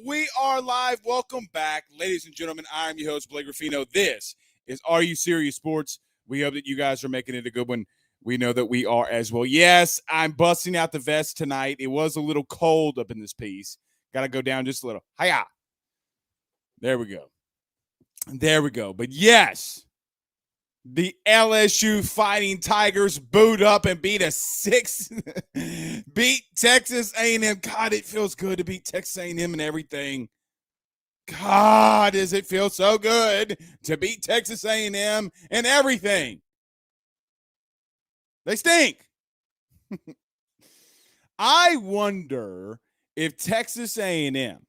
We are live. Welcome back, ladies and gentlemen. I'm your host, Blake Ruffino. This is Are You Serious Sports? We hope that you guys are making it a good one. We know that we are as well. Yes, I'm busting out the vest tonight. It was a little cold up in this piece. Got to go down just a little. Hiya. There we go. There we go. But yes, the LSU Fighting Tigers booed up and beat beat Texas A&M. God, it feels good to beat Texas A&M and everything. God, does it feel so good to beat Texas A&M and everything. They stink. I wonder if Texas A&M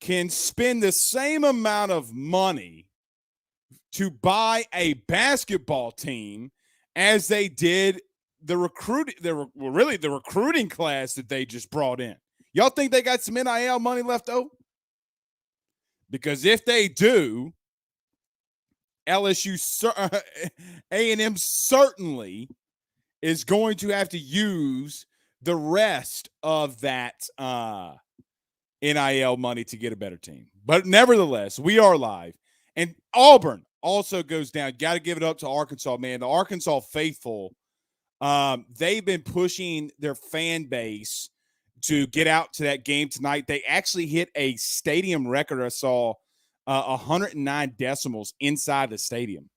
can spend the same amount of money to buy a basketball team as they did the recruiting class that they just brought in. Y'all think they got some NIL money left over? Because if they do, A&M certainly is going to have to use the rest of that NIL money to get a better team. But nevertheless, we are live. And Auburn also goes down. Got to give it up to Arkansas, man. The Arkansas faithful, they've been pushing their fan base to get out to that game tonight. They actually hit a stadium record. I saw 109 decibels inside the stadium,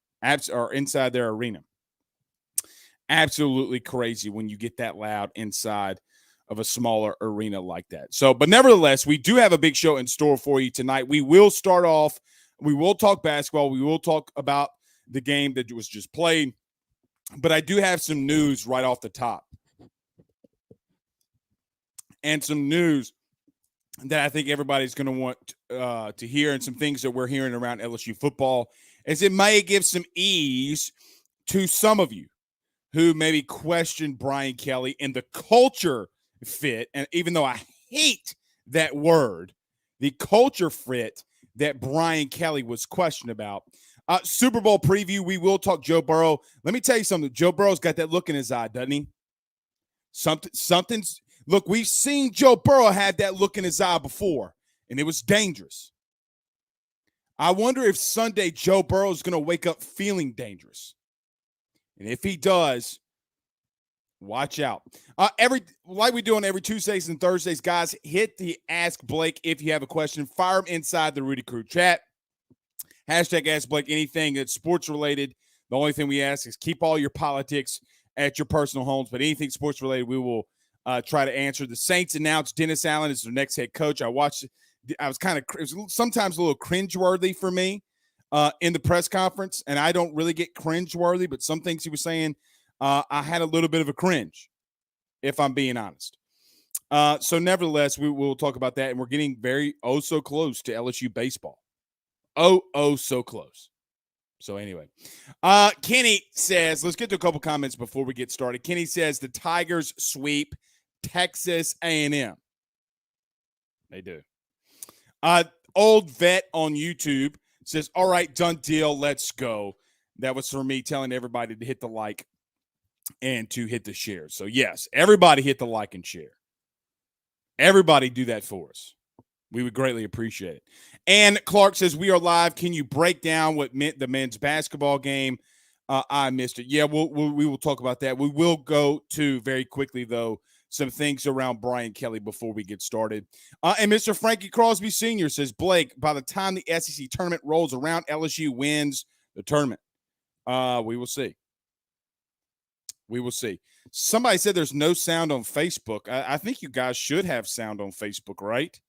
or inside their arena. Absolutely crazy when you get that loud inside of a smaller arena like that. So, but nevertheless, we do have a big show in store for you tonight. We will start off. We will talk basketball. We will talk about the game that was just played. But I do have some news right off the top. And some news that I think everybody's going to want to hear, and some things that we're hearing around LSU football, as it may give some ease to some of you who maybe question Brian Kelly and the culture fit. And even though I hate that word, the culture fit that Brian Kelly was questioned about. Super Bowl preview, we will talk Joe Burrow. Let me tell you something. Joe Burrow's got that look in his eye, doesn't he? Something's – look, we've seen Joe Burrow have that look in his eye before, and it was dangerous. I wonder if Sunday Joe Burrow is going to wake up feeling dangerous. And if he does, watch out. Like we do on every Tuesdays and Thursdays, guys, hit the Ask Blake if you have a question. Fire them inside the Rudy Crew chat. Hashtag Ask Blake, anything that's sports related. The only thing we ask is keep all your politics at your personal homes, but anything sports related, we will try to answer. The Saints announced Dennis Allen as their next head coach. I watched it. I was it was sometimes a little cringeworthy for me in the press conference, and I don't really get cringeworthy, but some things he was saying, I had a little bit of a cringe, if I'm being honest. So nevertheless, we will talk about that, and we're getting very so close to LSU baseball. So close. So anyway, Kenny says, let's get to a couple comments before we get started. Kenny says the Tigers sweep Texas A&M. They do. Old Vet on YouTube says, all right, done deal. Let's go. That was for me telling everybody to hit the like and to hit the share. So yes, everybody hit the like and share. Everybody do that for us. We would greatly appreciate it. And Clark says, we are live. Can you break down what meant the men's basketball game? I missed it. Yeah, we will talk about that. We will go to, very quickly, though, some things around Brian Kelly before we get started. And Mr. Frankie Crosby Sr. says, Blake, by the time the SEC tournament rolls around, LSU wins the tournament. We will see. We will see. Somebody said there's no sound on Facebook. I think you guys should have sound on Facebook, right?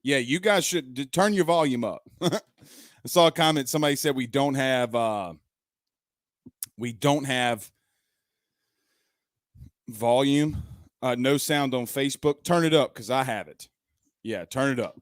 Yeah, you guys should turn your volume up. I saw a comment. Somebody said we don't have volume, no sound on Facebook. Turn it up because I have it. Yeah, turn it up.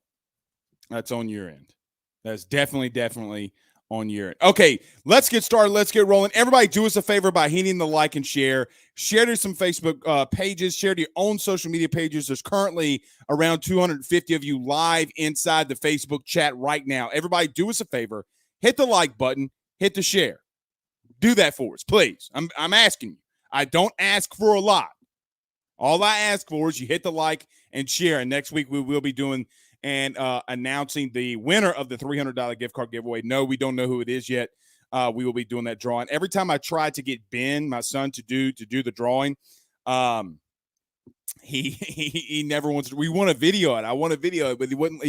That's on your end. That's definitely on your end. Okay, let's get started. Let's get rolling. Everybody do us a favor by hitting the like and share. Share to some Facebook pages. Share to your own social media pages. There's currently around 250 of you live inside the Facebook chat right now. Everybody do us a favor. Hit the like button. Hit the share. Do that for us, please. I'm asking you. I don't ask for a lot. All I ask for is you hit the like and share. And next week we will be doing and announcing the winner of the $300 gift card giveaway. No, we don't know who it is yet. We will be doing that drawing. Every time I try to get Ben, my son, to do the drawing, he never wants to. We want to video it. I want to video it, but he wouldn't.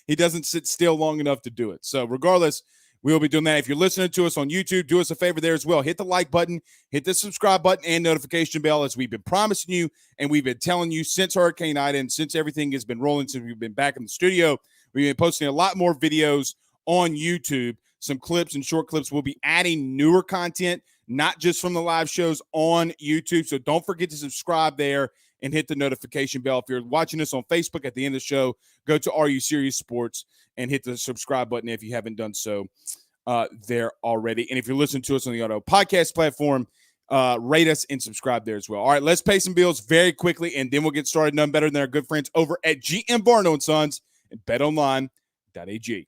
He doesn't sit still long enough to do it. So regardless, we will be doing that. If you're listening to us on YouTube, do us a favor there as well. Hit the like button, hit the subscribe button, and notification bell, as we've been promising you and we've been telling you since Hurricane Ida and since everything has been rolling, since we've been back in the studio. We've been posting a lot more videos on YouTube, some clips and short clips. We'll be adding newer content, not just from the live shows on YouTube. So don't forget to subscribe there and hit the notification bell. If you're watching us on Facebook at the end of the show, go to Are You Serious Sports and hit the subscribe button if you haven't done so there already. And if you're listening to us on the audio podcast platform, rate us and subscribe there as well. All right, let's pay some bills very quickly, and then we'll get started. None better than our good friends over at GM Barno & Sons and betonline.ag.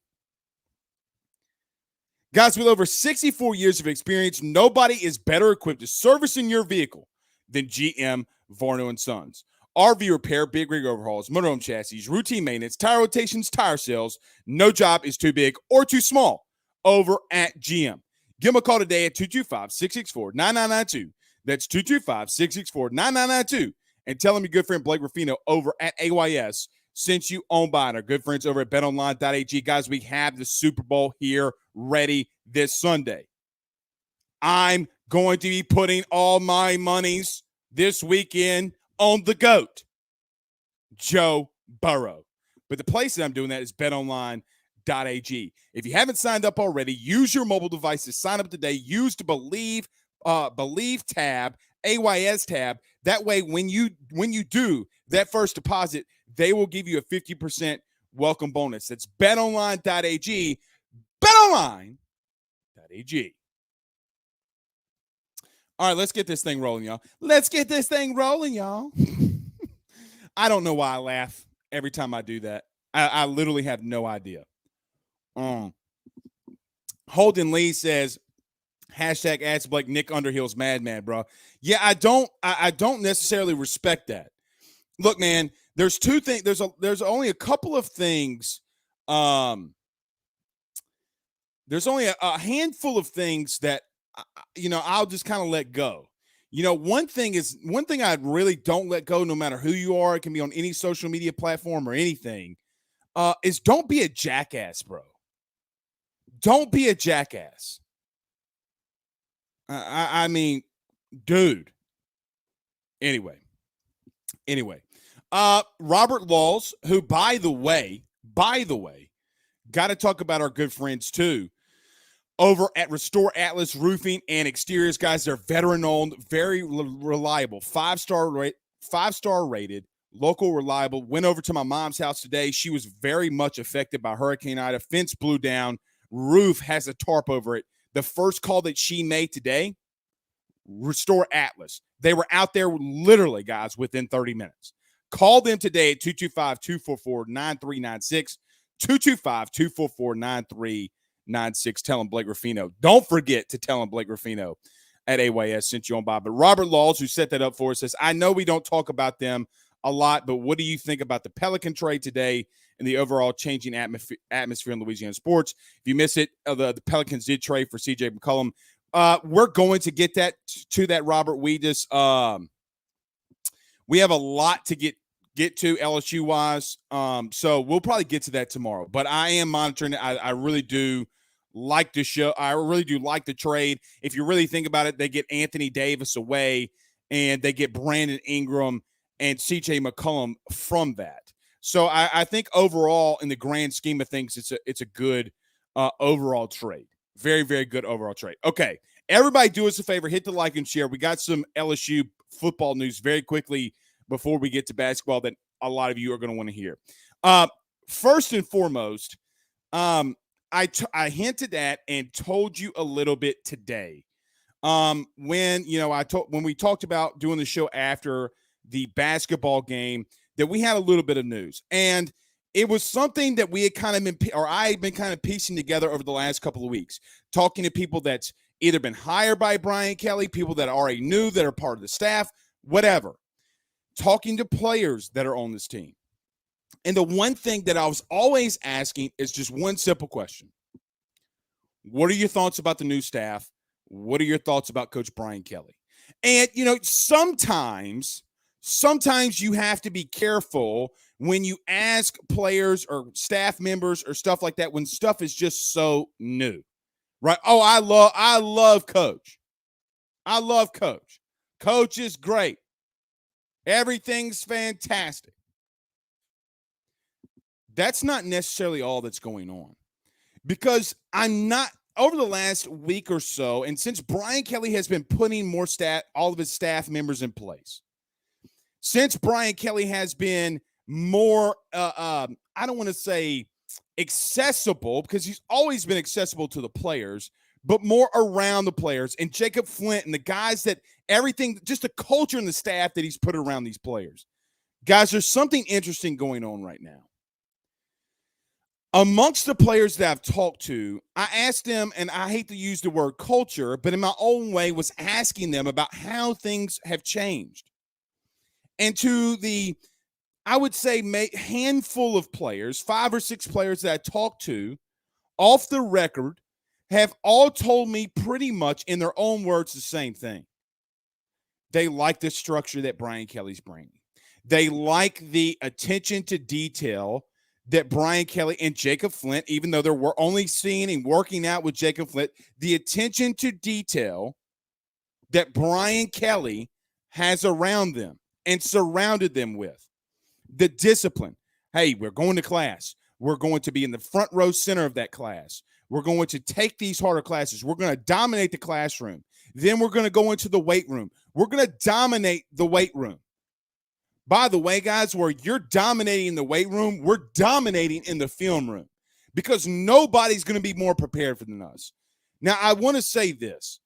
Guys, with over 64 years of experience, nobody is better equipped to servicing your vehicle than GM Varno & Sons. RV repair, big rig overhauls, motorhome chassis, routine maintenance, tire rotations, tire sales. No job is too big or too small over at GM. Give them a call today at 225-664-9992. That's 225-664-9992. And tell them your good friend Blake Ruffino over at AYS sent you on by our good friends over at betonline.ag. Guys, we have the Super Bowl here ready this Sunday. I'm going to be putting all my monies this weekend on the GOAT, Joe Burrow. But the place that I'm doing that is betonline.ag. If you haven't signed up already, use your mobile device to sign up today. Use the Believe tab, AYS tab. That way, when you do that first deposit, they will give you a 50% welcome bonus. That's betonline.ag, betonline.ag. All right, let's get this thing rolling, y'all. I don't know why I laugh every time I do that. I literally have no idea. Holden Lee says, hashtag ask Blake, Nick Underhill's madman, bro. Yeah, I don't necessarily respect that. Look, man, there's two things. There's only a couple of things. There's only a handful of things that I'll just kind of let go. One thing I really don't let go, no matter who you are, it can be on any social media platform or anything, is don't be a jackass, bro. Don't be a jackass. I mean, dude. Anyway. Robert Laws, who, by the way, got to talk about our good friends too, over at Restore Atlas Roofing and Exteriors. Guys, they're veteran-owned, very reliable, five-star rated, local, reliable. Went over to my mom's house today. She was very much affected by Hurricane Ida. Fence blew down. Roof has a tarp over it. The first call that she made today, Restore Atlas. They were out there literally, guys, within 30 minutes. Call them today at 225-244-9396, 225-244-9396. Tell them Blake Ruffino. Don't forget to tell them Blake Ruffino at AYS sent you on by. But Robert Laws, who set that up for us, says, I know we don't talk about them a lot, but what do you think about the Pelican trade today and the overall changing atmosphere in Louisiana sports? If you miss it, the Pelicans did trade for C.J. McCollum. We're going to get to that, Robert. We have a lot to get to LSU wise. So we'll probably get to that tomorrow, but I am monitoring it. I really do like the show. I really do like the trade. If you really think about it, they get Anthony Davis away and they get Brandon Ingram and CJ McCollum from that. So I think overall, in the grand scheme of things, it's a good overall trade. Very, very good overall trade. Okay, everybody do us a favor. Hit the like and share. We got some LSU football news very quickly before we get to basketball that a lot of you are going to want to hear. First and foremost, I hinted at and told you a little bit today. When we talked about doing the show after the basketball game, that we had a little bit of news, and it was something that we had I had been kind of piecing together over the last couple of weeks, talking to people that's either been hired by Brian Kelly, people that already knew that are part of the staff, whatever. talking to players that are on this team. And the one thing that I was always asking is just one simple question. What are your thoughts about the new staff? What are your thoughts about Coach Brian Kelly? And, sometimes you have to be careful when you ask players or staff members or stuff like that when stuff is just so new, right? Oh, I love Coach. I love Coach. Coach is great. Everything's fantastic. That's not necessarily all that's going on, because over the last week or so, and since Brian Kelly has been putting all of his staff members in place, since Brian Kelly has been more, I don't want to say accessible, because he's always been accessible to the players, but more around the players, and Jacob Flint and the guys just the culture and the staff that he's put around these players. Guys, there's something interesting going on right now. Amongst the players that I've talked to, I asked them, and I hate to use the word culture, but in my own way was asking them about how things have changed. And to the, I would say, handful of players, 5 or 6 players that I talked to, off the record, have all told me pretty much in their own words the same thing. They like the structure that Brian Kelly's bringing. They like the attention to detail that Brian Kelly and Jacob Flint, even though we're only seeing and working out with Jacob Flint, the attention to detail that Brian Kelly has around them and surrounded them with. The discipline. Hey, we're going to class. We're going to be in the front row center of that class. We're going to take these harder classes. We're going to dominate the classroom. Then we're going to go into the weight room. We're going to dominate the weight room. By the way, guys, where you're dominating the weight room, we're dominating in the film room, because nobody's going to be more prepared than us. Now, I want to say this,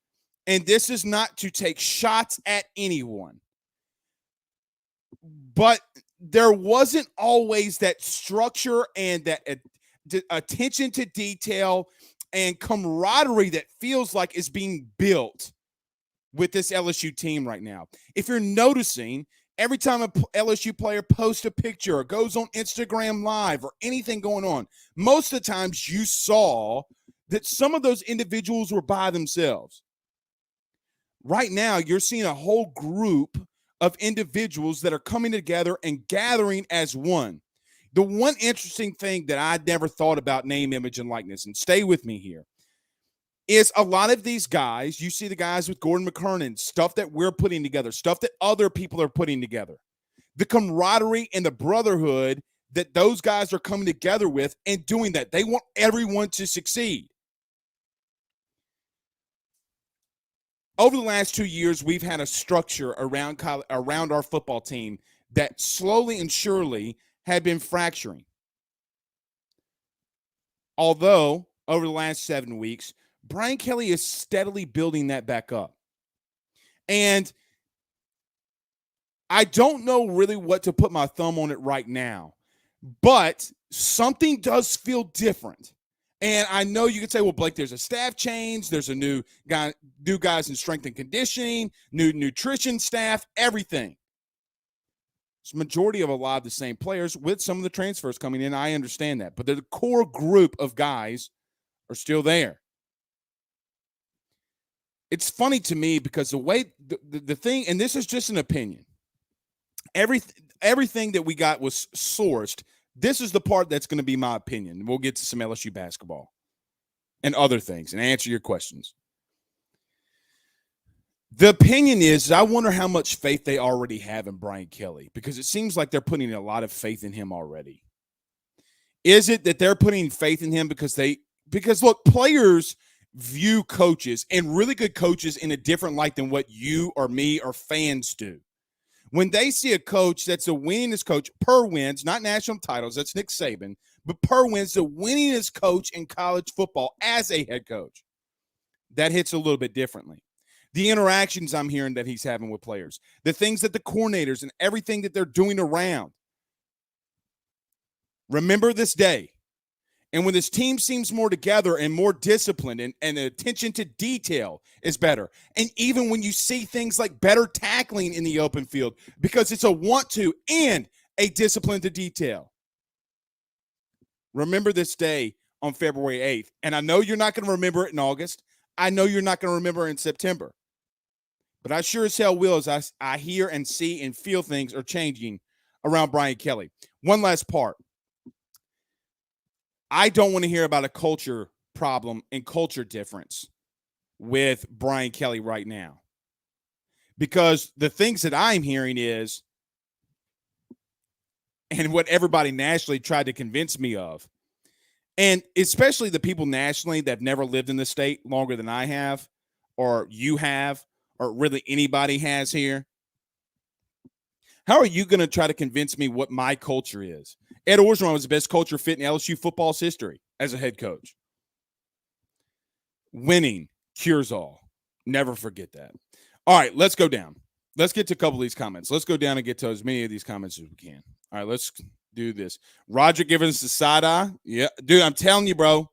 and this is not to take shots at anyone, but there wasn't always that structure and that attention to detail and camaraderie that feels like is being built with this LSU team right now. If you're noticing, every time a LSU player posts a picture or goes on Instagram Live or anything going on, most of the times you saw that some of those individuals were by themselves. Right now, you're seeing a whole group of individuals that are coming together and gathering as one. The one interesting thing that I never thought about name, image, and likeness, and stay with me here, is a lot of these guys, you see the guys with Gordon McKernan, stuff that we're putting together, stuff that other people are putting together. The camaraderie and the brotherhood that those guys are coming together with and doing that. They want everyone to succeed. Over the last 2 years, we've had a structure around our football team that slowly and surely had been fracturing. Although, over the last 7 weeks, Brian Kelly is steadily building that back up. And I don't know really what to put my thumb on it right now, but something does feel different. And I know you could say, well, Blake, there's a staff change. There's a new guys in strength and conditioning, new nutrition staff, everything. It's a majority of a lot of the same players with some of the transfers coming in. I understand that. But the core group of guys are still there. It's funny to me because the way the thing, and this is just an opinion, everything that we got was sourced. This is the part that's going to be my opinion. We'll get to some LSU basketball and other things and answer your questions. The opinion is, I wonder how much faith they already have in Brian Kelly, because it seems like they're putting a lot of faith in him already. Is it that they're putting faith in him because look, players view coaches and really good coaches in a different light than what you or me or fans do. When they see a coach that's the winningest coach per wins, not national titles, that's Nick Saban, but per wins, the winningest coach in college football as a head coach, that hits a little bit differently. The interactions I'm hearing that he's having with players, the things that the coordinators and everything that they're doing around. Remember this day. And when this team seems more together and more disciplined and the attention to detail is better. And even when you see things like better tackling in the open field, because it's a want to and a discipline to detail. Remember this day on February 8th. And I know you're not going to remember it in August. I know you're not going to remember it in September. But I sure as hell will as I hear and see and feel things are changing around Brian Kelly. One last part. I don't want to hear about a culture problem and culture difference with Brian Kelly right now. Because the things that I'm hearing is, and what everybody nationally tried to convince me of, and especially the people nationally that have never lived in the state longer than I have, or you have, or really anybody has here. How are you going to try to convince me what my culture is? Ed Orgeron was the best culture fit in LSU football's history as a head coach. Winning cures all. Never forget that. All right, let's go down. Let's get to a couple of these comments. Let's go down and get to as many of these comments as we can. All right, let's do this. Roger giving us the side eye. Yeah, dude, I'm telling you, bro.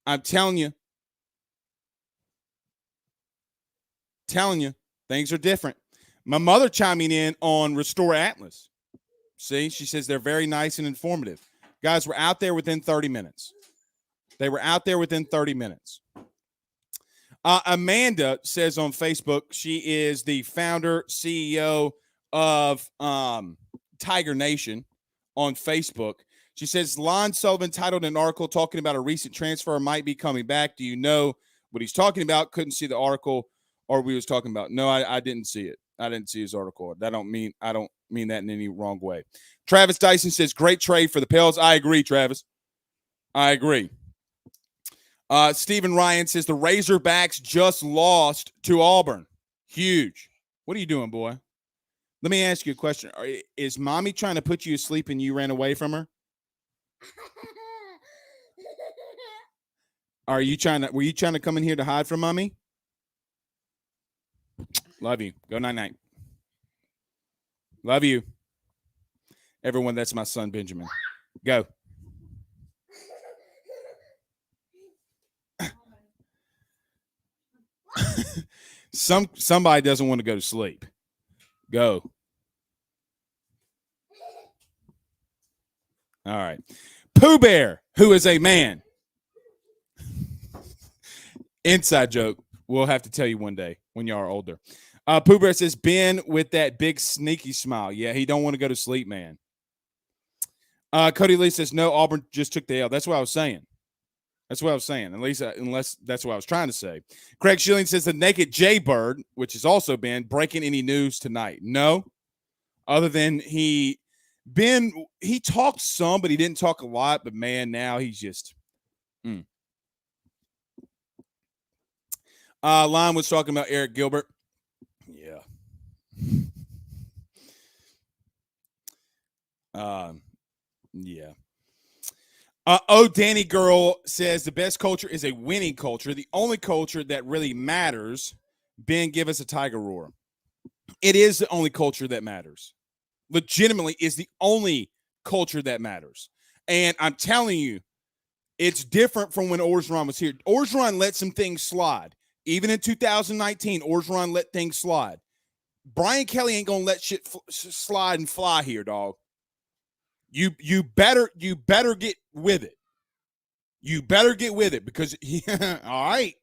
I'm telling you. Telling you, things are different. My mother chiming in on Restore Atlas. See, she says they're very nice and informative. Guys, we're out there within 30 minutes. They were out there within 30 minutes. Amanda says on Facebook, she is the founder, CEO of Tiger Nation on Facebook. She says, Lon Sullivan titled an article talking about a recent transfer might be coming back. Do you know what he's talking about? Couldn't see the article or we was talking about. No, I didn't see it. I didn't see his article. I don't mean that in any wrong way. Travis Dyson says, great trade for the Pels. I agree, Travis. I agree. Stephen Ryan says, the Razorbacks just lost to Auburn. Huge. What are you doing, boy? Let me ask you a question. Is mommy trying to put you to sleep and you ran away from her? Were you trying to come in here to hide from mommy? Love you. Go night-night. Love you. Everyone, that's my son, Benjamin. Go. Somebody doesn't want to go to sleep. Go. All right. Pooh Bear, who is a man. Inside joke. We'll have to tell you one day when you are older. Pooh Bear says, Ben with that big sneaky smile. Yeah, he don't want to go to sleep, man. Cody Lee says, no, Auburn just took the L. That's what I was saying. At least unless that's what I was trying to say. Craig Schilling says, the naked Jaybird, which has also been breaking any news tonight. No, other than he talked some, but he didn't talk a lot. But, man, now he's just Lon was talking about Eric Gilbert. Yeah. Yeah. Danny Girl says the best culture is a winning culture. The only culture that really matters. Ben, give us a tiger roar. It is the only culture that matters. Legitimately is the only culture that matters. And I'm telling you, it's different from when Orgeron was here. Orgeron let some things slide. Even in 2019, Orgeron let things slide. Brian Kelly ain't gonna let shit slide and fly here, dog. You better get with it. You better get with it because all right.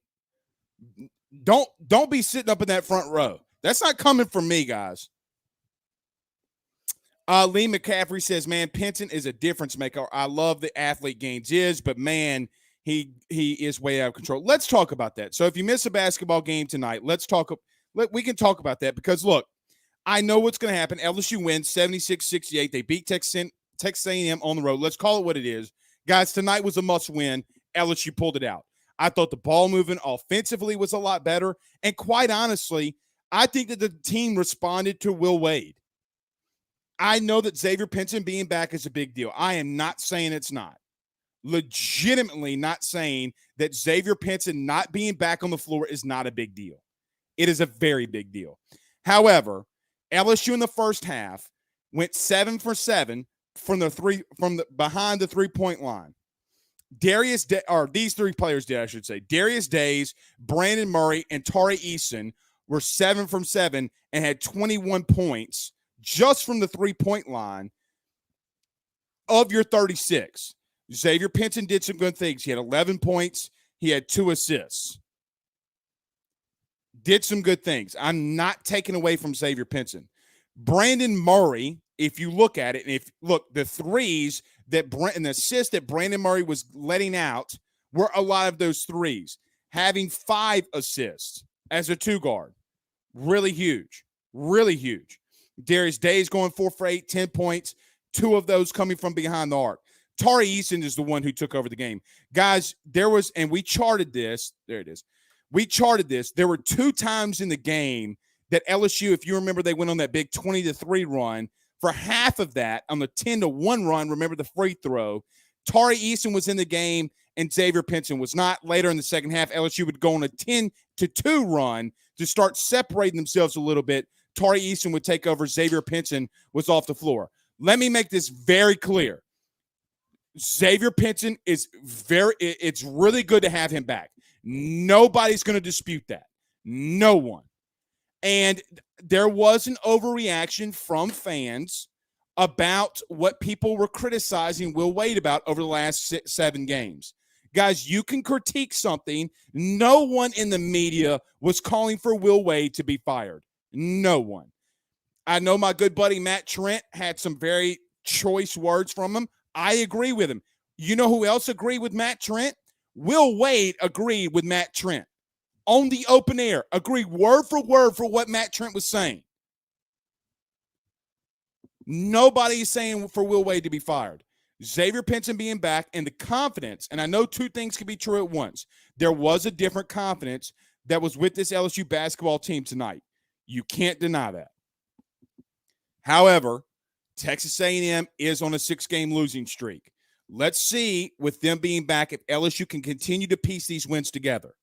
Don't be sitting up in that front row. That's not coming from me, guys. Lee McCaffrey says, man, Penton is a difference maker. I love the athlete Gaines is, but man, he is way out of control. Let's talk about that. So if you miss a basketball game tonight, we can talk about that because look, I know what's going to happen. LSU wins 76-68. They beat Texas A&M on the road. Let's call it what it is. Guys, tonight was a must-win. LSU pulled it out. I thought the ball movement offensively was a lot better. And quite honestly, I think that the team responded to Will Wade. I know that Xavier Pinson being back is a big deal. I am not saying it's not. Legitimately not saying that Xavier Pinson not being back on the floor is not a big deal. It is a very big deal. However, LSU in the first half went 7 for 7 from behind the 3-point line. these three players did, I should say. Darius Days, Brandon Murray, and Tari Eason were 7 from 7 and had 21 points just from the 3-point line of your 36. Xavier Pinson did some good things. He had 11 points. He had 2 assists. Did some good things. I'm not taking away from Xavier Pinson. Brandon Murray, if you look at it, and the threes and the assists that Brandon Murray was letting out were a lot of those threes. Having 5 assists as a 2-guard. Really huge. Really huge. Darius Days going 4 for 8, 10 points. 2 of those coming from behind the arc. Tari Eason is the one who took over the game. Guys, and we charted this. There it is. We charted this. There were 2 times in the game that LSU, if you remember, they went on that big 20-3 run. For half of that, on the 10-1 run, remember the free throw, Tari Eason was in the game and Xavier Pinson was not. Later in the second half, LSU would go on a 10-2 run to start separating themselves a little bit. Tari Eason would take over. Xavier Pinson was off the floor. Let me make this very clear. Xavier Pinson it's really good to have him back. Nobody's going to dispute that. No one. And there was an overreaction from fans about what people were criticizing Will Wade about over the last 7 games. Guys, you can critique something. No one in the media was calling for Will Wade to be fired. No one. I know my good buddy Matt Trent had some very choice words from him. I agree with him. You know who else agreed with Matt Trent? Will Wade agreed with Matt Trent. On the open air, agreed word for what Matt Trent was saying. Nobody is saying for Will Wade to be fired. Xavier Pinson being back and the confidence, and I know 2 things can be true at once. There was a different confidence that was with this LSU basketball team tonight. You can't deny that. However, Texas A&M is on a 6-game losing streak. Let's see, with them being back, if LSU can continue to piece these wins together.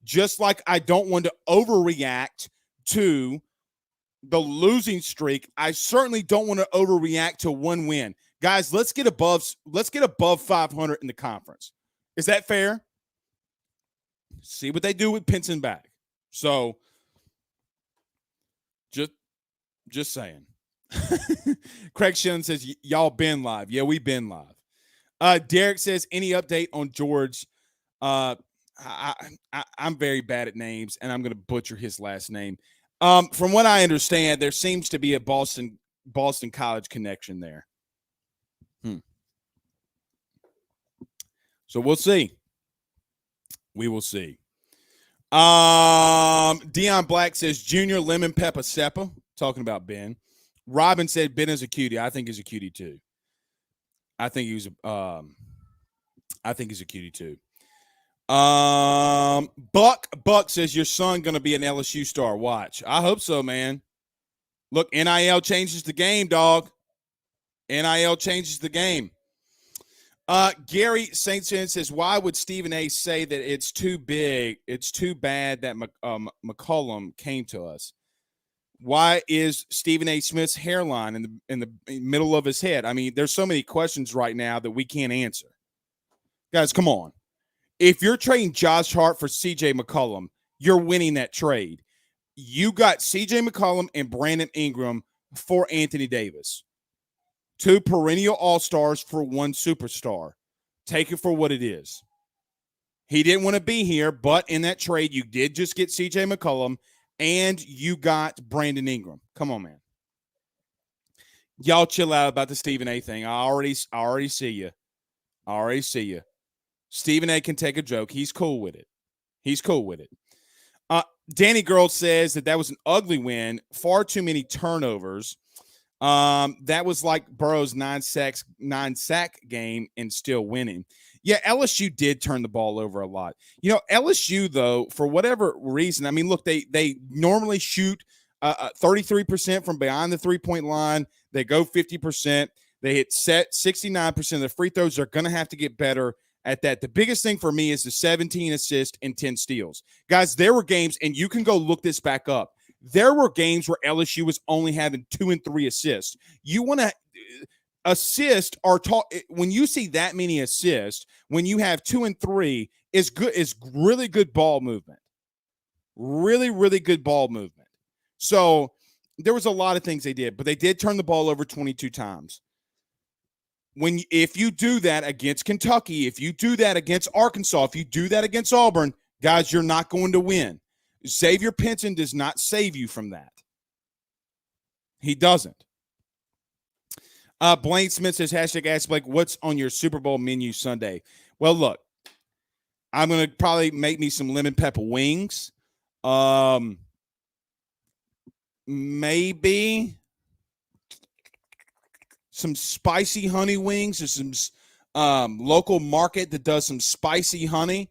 Just like I don't want to overreact to the losing streak, I certainly don't want to overreact to 1 win. Guys, let's get above 500 in the conference. Is that fair? See what they do with Pinson back. So, just saying. Craig Shillen says, y'all been live. Yeah, we been live. Derek says, any update on George? I'm very bad at names, and I'm going to butcher his last name. From what I understand, there seems to be a Boston College connection there. So we'll see. We will see. Dion Black says, Junior Lemon Peppa Seppa, talking about Ben. Robin said Ben is a cutie. I think he's a cutie too. I think he's a cutie too. Buck says, your son gonna be an LSU star. Watch. I hope so, man. Look, NIL changes the game, dog. NIL changes the game. Gary St. John says, why would Stephen A say that it's too big? It's too bad that McCollum came to us. Why is Stephen A. Smith's hairline in the middle of his head? I mean, there's so many questions right now that we can't answer. Guys, come on. If you're trading Josh Hart for C.J. McCollum, you're winning that trade. You got C.J. McCollum and Brandon Ingram for Anthony Davis. 2 perennial all-stars for 1 superstar. Take it for what it is. He didn't want to be here, but in that trade, you did just get C.J. McCollum and you got Brandon Ingram. Come on, man. Y'all chill out about the Stephen A thing. I already see you. I already see you. Stephen A can take a joke. He's cool with it. He's cool with it. Danny Girl says that was an ugly win. Far too many turnovers. That was like Burrow's 9-sack game and still winning. Yeah, LSU did turn the ball over a lot. You know, LSU, though, for whatever reason, I mean, look, they normally shoot 33% from behind the 3-point line. They go 50%. They hit 69% of the free throws. They're going to have to get better at that. The biggest thing for me is the 17 assists and 10 steals. Guys, there were games, and you can go look this back up. There were games where LSU was only having 2 and 3 assists. You want to Assists are when you see that many assists, when you have 2 and 3, is good, is really good ball movement. Really, really good ball movement. So there was a lot of things they did, but they did turn the ball over 22 times. If you do that against Kentucky, if you do that against Arkansas, if you do that against Auburn, guys, you're not going to win. Xavier Pinson does not save you from that. He doesn't. Blaine Smith says, hashtag Ask Blake, what's on your Super Bowl menu Sunday? Well, look, I'm going to probably make me some lemon pepper wings. Maybe some spicy honey wings. There's some local market that does some spicy honey.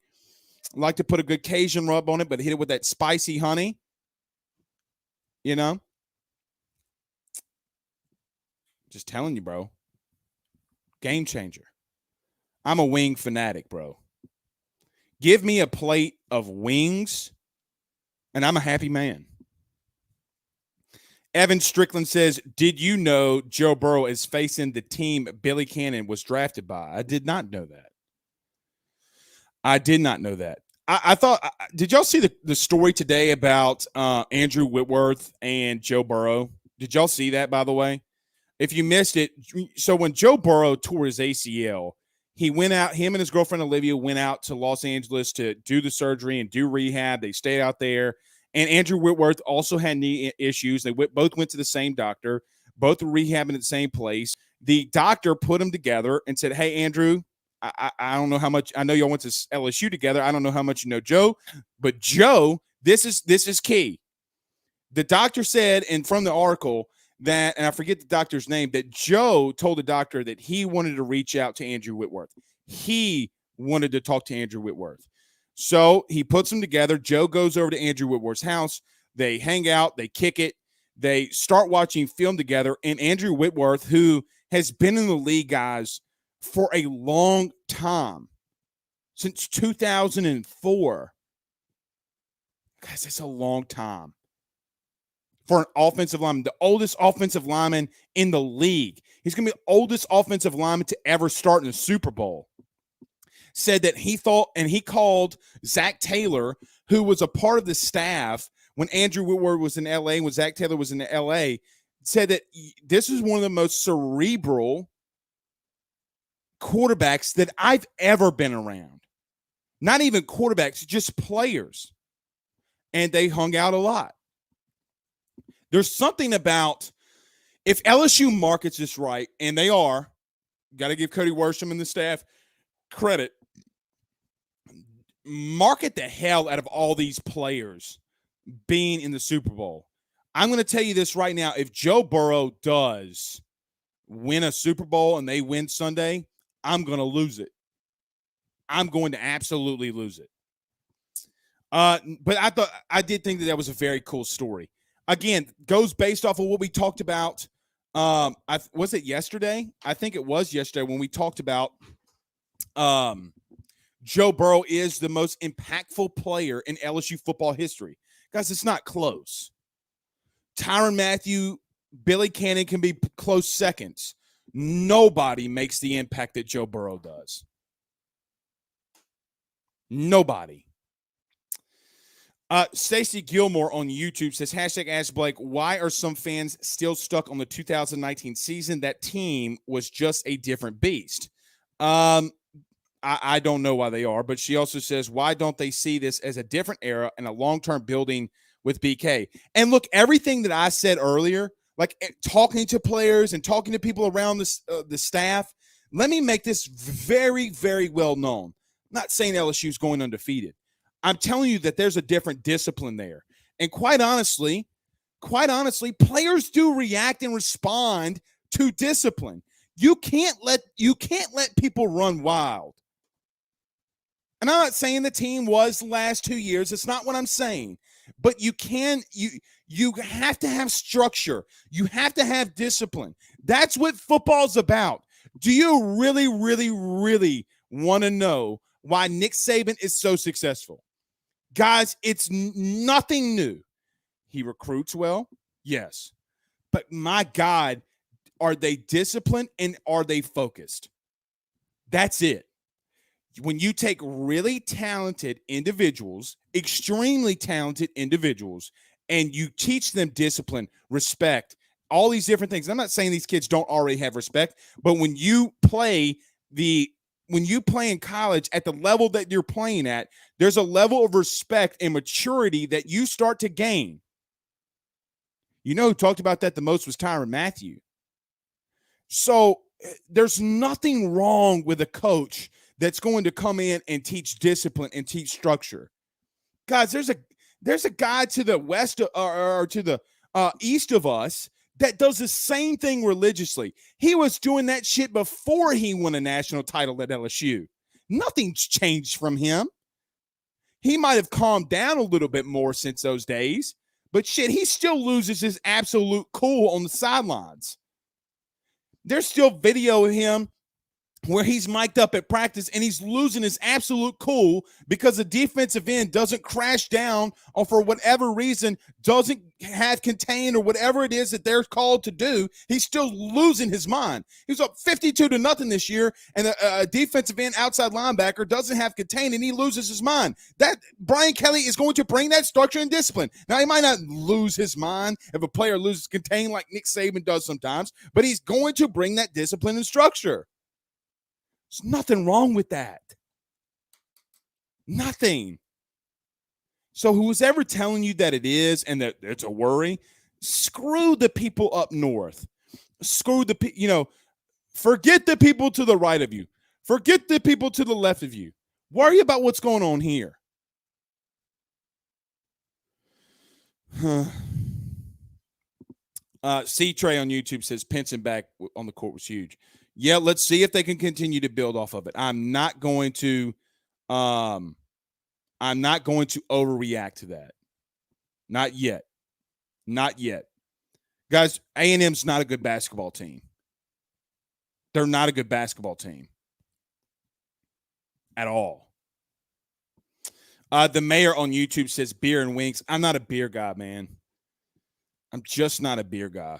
I like to put a good Cajun rub on it, but hit it with that spicy honey. You know? Just telling you, bro. Game changer. I'm a wing fanatic, bro. Give me a plate of wings, and I'm a happy man. Evan Strickland says, did you know Joe Burrow is facing the team Billy Cannon was drafted by? I did not know that. I thought, did y'all see the story today about Andrew Whitworth and Joe Burrow? Did y'all see that, by the way? If you missed it, so when Joe Burrow tore his ACL, he went out, him and his girlfriend Olivia went out to Los Angeles to do the surgery and do rehab. They stayed out there. And Andrew Whitworth also had knee issues. They both went to the same doctor. Both were rehabbing at the same place. The doctor put them together and said, hey, Andrew, I don't know how much. I know y'all went to LSU together. I don't know how much you know Joe. But Joe, this is key. The doctor said, and from the article, that, and I forget the doctor's name, that Joe told the doctor that he wanted to reach out to Andrew Whitworth. He wanted to talk to Andrew Whitworth. So he puts them together. Joe goes over to Andrew Whitworth's house. They hang out. They kick it. They start watching film together. And Andrew Whitworth, who has been in the league, guys, for a long time, since 2004. Guys, that's a long time for an offensive lineman, the oldest offensive lineman in the league. He's going to be the oldest offensive lineman to ever start in the Super Bowl. Said that he thought, and he called Zach Taylor, who was a part of the staff when Andrew Whitworth was in L.A., when Zach Taylor was in L.A., said that this is one of the most cerebral quarterbacks that I've ever been around. Not even quarterbacks, just players. And they hung out a lot. There's something about, if LSU markets this right, and they are, got to give Cody Worsham and the staff credit, market the hell out of all these players being in the Super Bowl. I'm going to tell you this right now. If Joe Burrow does win a Super Bowl and they win Sunday, I'm going to lose it. I'm going to absolutely lose it. But I did think that was a very cool story. Again, goes based off of what we talked about. Was it yesterday? I think it was yesterday when we talked about Joe Burrow is the most impactful player in LSU football history. Guys, it's not close. Tyrann Mathieu, Billy Cannon can be close seconds. Nobody makes the impact that Joe Burrow does. Nobody. Stacey Gilmore on YouTube says, hashtag Ask Blake, why are some fans still stuck on the 2019 season? That team was just a different beast. I don't know why they are, but she also says, why don't they see this as a different era and a long-term building with BK? And look, everything that I said earlier, like talking to players and talking to people around the staff, let me make this very, very well known. I'm not saying LSU is going undefeated. I'm telling you that there's a different discipline there. And quite honestly, players do react and respond to discipline. You can't let people run wild. And I'm not saying the team was the last 2 years. It's not what I'm saying. But you have to have structure. You have to have discipline. That's what football's about. Do you really, really, really want to know why Nick Saban is so successful? Guys, it's nothing new. He recruits well, yes. But my God, Are they disciplined and are they focused? That's it. When you take really talented individuals, extremely talented individuals, and you teach them discipline, respect, all these different things. I'm not saying these kids don't already have respect, but when you play in college at the level that you're playing at, there's a level of respect and maturity that you start to gain. You know who talked about that the most was Tyrann Mathieu. So there's nothing wrong with a coach that's going to come in and teach discipline and teach structure. Guys, there's a guy to the west or to the east of us that does the same thing religiously. He was doing that shit before he won a national title at LSU. Nothing's changed from him. He might have calmed down a little bit more since those days, but shit, he still loses his absolute cool on the sidelines. There's still video of him where he's mic'd up at practice and he's losing his absolute cool because the defensive end doesn't crash down or for whatever reason doesn't have contain or whatever it is that they're called to do. He's still losing his mind. He was up 52-0 this year, and a defensive end outside linebacker doesn't have contain and he loses his mind. That Brian Kelly is going to bring that structure and discipline. Now, he might not lose his mind if a player loses contain like Nick Saban does sometimes, but he's going to bring that discipline and structure. There's nothing wrong with that. Nothing. So who's ever telling you that it is and that it's a worry, screw the people up north. Screw forget the people to the right of you. Forget the people to the left of you. Worry about what's going on here. C-Trey on YouTube says Pinson back on the court was huge. Yeah, let's see if they can continue to build off of it. I'm not going to overreact to that. Not yet. Not yet. Guys, A&M's not a good basketball team. They're not a good basketball team. At all. The mayor on YouTube says beer and wings. I'm not a beer guy, man. I'm just not a beer guy.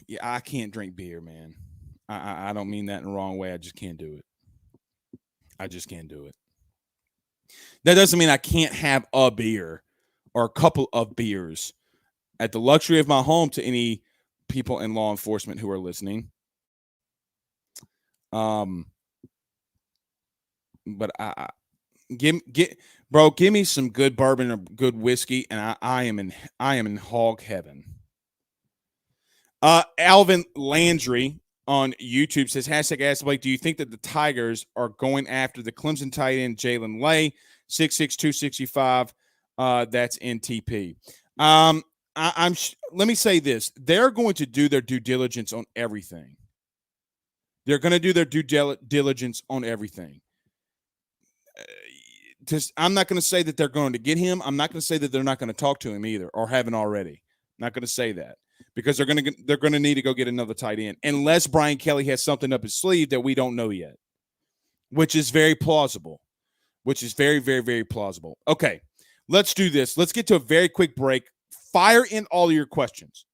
Yeah, I can't drink beer, man. I don't mean that in the wrong way. I just can't do it. I just can't do it. That doesn't mean I can't have a beer or a couple of beers at the luxury of my home to any people in law enforcement who are listening. But give me some good bourbon or good whiskey, and I am in hog heaven. Alvin Landry on YouTube says, #Ask Blake, do you think that the Tigers are going after the Clemson tight end Jalen Lay, 6'6", 265? That's NTP. Let me say this. They're going to do their due diligence on everything. They're going to do their due diligence on everything. I'm not going to say that they're going to get him. I'm not going to say that they're not going to talk to him either or haven't already. I'm not going to say that. Because they're going to need to go get another tight end unless Brian Kelly has something up his sleeve that we don't know yet, which is very plausible, which is very, very, very plausible. Okay, let's do this. Let's get to a very quick break. Fire in all of your questions,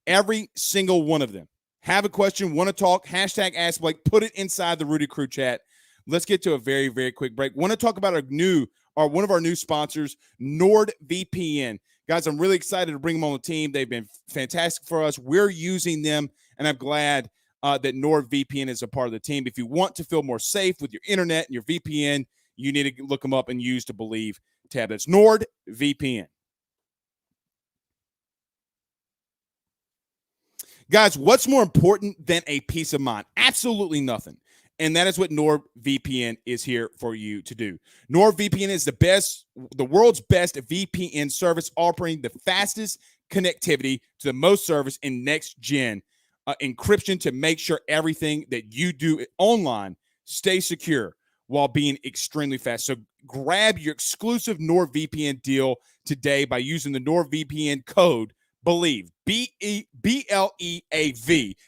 every single one of them. Have a question, want to talk, #Ask Blake, put it inside the Rudy Crew chat. Let's get to a very, very quick break. Want to talk about one of our new sponsors, NordVPN. Guys, I'm really excited to bring them on the team. They've been fantastic for us. We're using them, and I'm glad that NordVPN is a part of the team. If you want to feel more safe with your internet and your VPN, you need to look them up and use the Believe tab. That's NordVPN. Guys, what's more important than a peace of mind? Absolutely nothing. And that is what NordVPN is here for you to do. NordVPN is the world's best VPN service, offering the fastest connectivity to the most service in next-gen encryption to make sure everything that you do online stays secure while being extremely fast. So grab your exclusive NordVPN deal today by using the NordVPN code BELIEVE, BLEAV.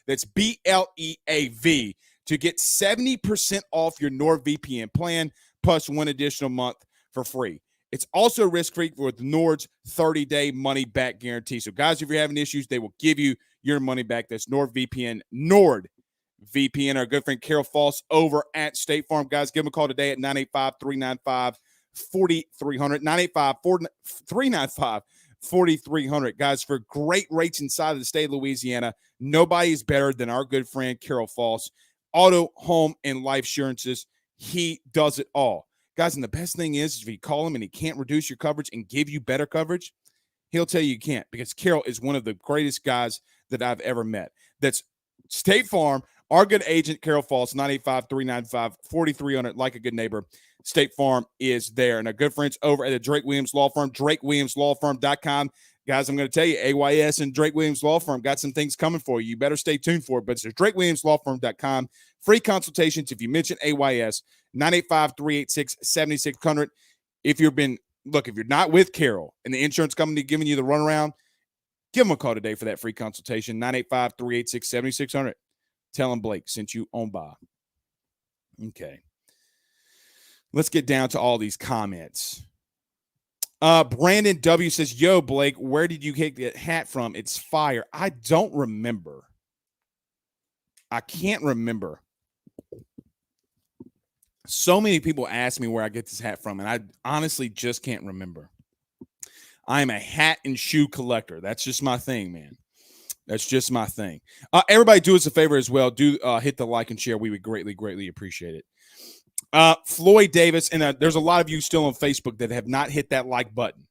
That's BLEAV. To get 70% off your NordVPN plan plus one additional month for free. It's also risk-free with Nord's 30-day money-back guarantee. So, guys, if you're having issues, they will give you your money back. That's NordVPN. NordVPN, our good friend Carol Foss over at State Farm. Guys, give them a call today at 985-395-4300. 985-395-4300. Guys, for great rates inside of the state of Louisiana, nobody is better than our good friend Carol Foss. Auto, home, and life insurances. He does it all. Guys, and the best thing is if you call him and he can't reduce your coverage and give you better coverage, he'll tell you can't, because Carol is one of the greatest guys that I've ever met. That's State Farm, our good agent, Carol Foss, 985-395-4300. Like a good neighbor, State Farm is there. And our good friends over at the Drake Williams Law Firm, drakewilliamslawfirm.com. Guys, I'm going to tell you, AYS and Drake Williams Law Firm got some things coming for you. You better stay tuned for it. But it's drakewilliamslawfirm.com. Free consultations if you mention AYS, 985-386-7600. If you're not with Carol and the insurance company giving you the runaround, give them a call today for that free consultation, 985-386-7600. Tell them Blake sent you on by. Okay. Let's get down to all these comments. Brandon W. says, yo, Blake, where did you get that hat from? It's fire. I don't remember. I can't remember. So many people ask me where I get this hat from, and I honestly just can't remember. I am a hat and shoe collector. That's just my thing, man. That's just my thing. Everybody do us a favor as well. Do hit the like and share. We would greatly, greatly appreciate it. Floyd Davis, and there's a lot of you still on Facebook that have not hit that like button.